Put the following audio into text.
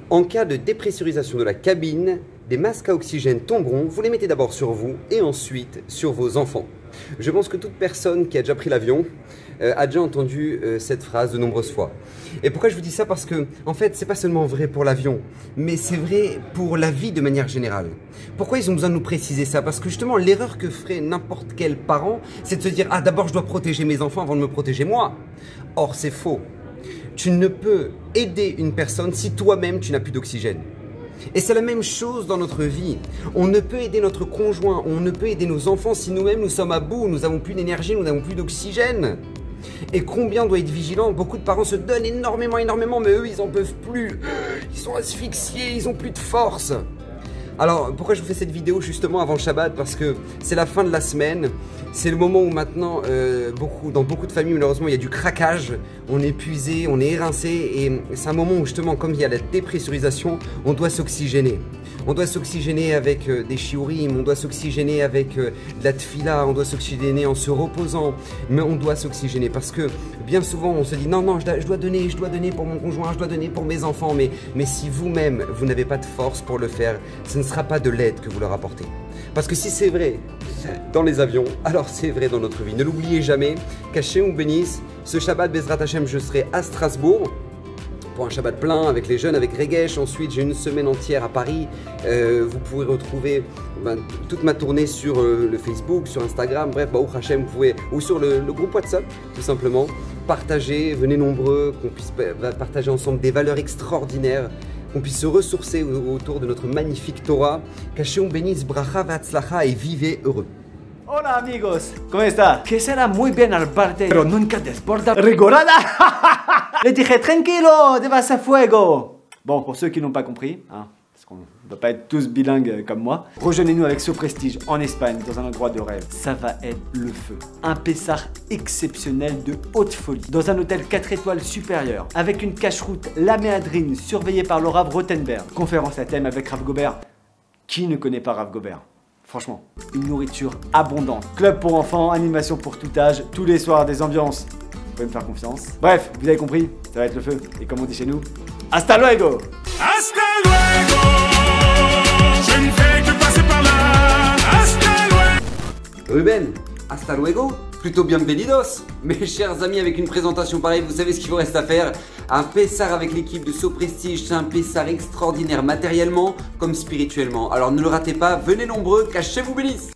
En cas de dépressurisation de la cabine, des masques à oxygène tomberont, vous les mettez d'abord sur vous et ensuite sur vos enfants. Je pense que toute personne qui a déjà pris l'avion a déjà entendu cette phrase de nombreuses fois. Et pourquoi je vous dis ça? Parce que, en fait, c'est pas seulement vrai pour l'avion, mais c'est vrai pour la vie de manière générale. Pourquoi ils ont besoin de nous préciser ça? Parce que justement, l'erreur que ferait n'importe quel parent, c'est de se dire « Ah, d'abord je dois protéger mes enfants avant de me protéger moi ». Or, c'est faux. Tu ne peux aider une personne si toi-même tu n'as plus d'oxygène. Et c'est la même chose dans notre vie. On ne peut aider notre conjoint, on ne peut aider nos enfants si nous-mêmes nous sommes à bout, nous n'avons plus d'énergie, nous n'avons plus d'oxygène. Et combien on doit être vigilant? Beaucoup de parents se donnent énormément, mais eux ils en peuvent plus. Ils sont asphyxiés, ils n'ont plus de force. Alors, pourquoi je vous fais cette vidéo justement avant le Shabbat? Parce que c'est la fin de la semaine, c'est le moment où maintenant, dans beaucoup de familles, malheureusement, il y a du craquage, on est épuisé, on estérincé, et c'est un moment où justement, comme il y a la dépressurisation, on doit s'oxygéner. On doit s'oxygéner avec des shiurim, on doit s'oxygéner avec de la tfila, on doit s'oxygéner en se reposant, mais on doit s'oxygéner parce que bien souvent on se dit non, je dois donner pour mon conjoint, je dois donner pour mes enfants, mais si vous-même vous n'avez pas de force pour le faire, ce ne sera pas de l'aide que vous leur apportez. Parce que si c'est vrai dans les avions, alors c'est vrai dans notre vie. Ne l'oubliez jamais, qu'Hachem vous bénisse. Ce Shabbat Bezrat Hashem, je serai à Strasbourg pour un Shabbat plein avec les jeunes, avec Regesh. Ensuite, j'ai une semaine entière à Paris. Vous pourrez retrouver toute ma tournée sur le Facebook, sur Instagram. Bref, Baruch Hashem, vous pouvez, ou sur le groupe WhatsApp, tout simplement. Partagez, venez nombreux, qu'on puisse partager ensemble des valeurs extraordinaires, qu'on puisse se ressourcer autour de notre magnifique Torah. Qu'Hachem bénisse, bracha v'atzlacha et vivez heureux. Hola amigos, ¿cómo está? Que será muy bien al parte, pero nunca desborda rigorada. Le dije tranquilo, te vas a fuego. Bon, pour ceux qui n'ont pas compris, hein, parce qu'on ne doit pas être tous bilingues comme moi, rejoignez-nous avec ce prestige en Espagne, dans un endroit de rêve. Ça va être le feu. Un Pessah exceptionnel de haute folie, dans un hôtel 4 étoiles supérieur, avec une cache-route, la Méadrine, surveillée par le Rav Rothenberg. Conférence à thème avec Rav Gobert. Qui ne connaît pas Rav Gobert? Franchement, une nourriture abondante. Club pour enfants, animation pour tout âge, tous les soirs des ambiances. Vous pouvez me faire confiance. Bref, vous avez compris, ça va être le feu. Et comme on dit chez nous, hasta luego! Hasta luego! Je ne fais que passer par là. Hasta luego! Ruben, hasta luego? Plutôt bienvenidos. Mes chers amis, avec une présentation pareille, vous savez ce qu'il vous reste à faire. Un Pessar avec l'équipe de So Prestige, c'est un Pessar extraordinaire matériellement comme spirituellement. Alors ne le ratez pas, venez nombreux, qu'Hachem vous bénisse.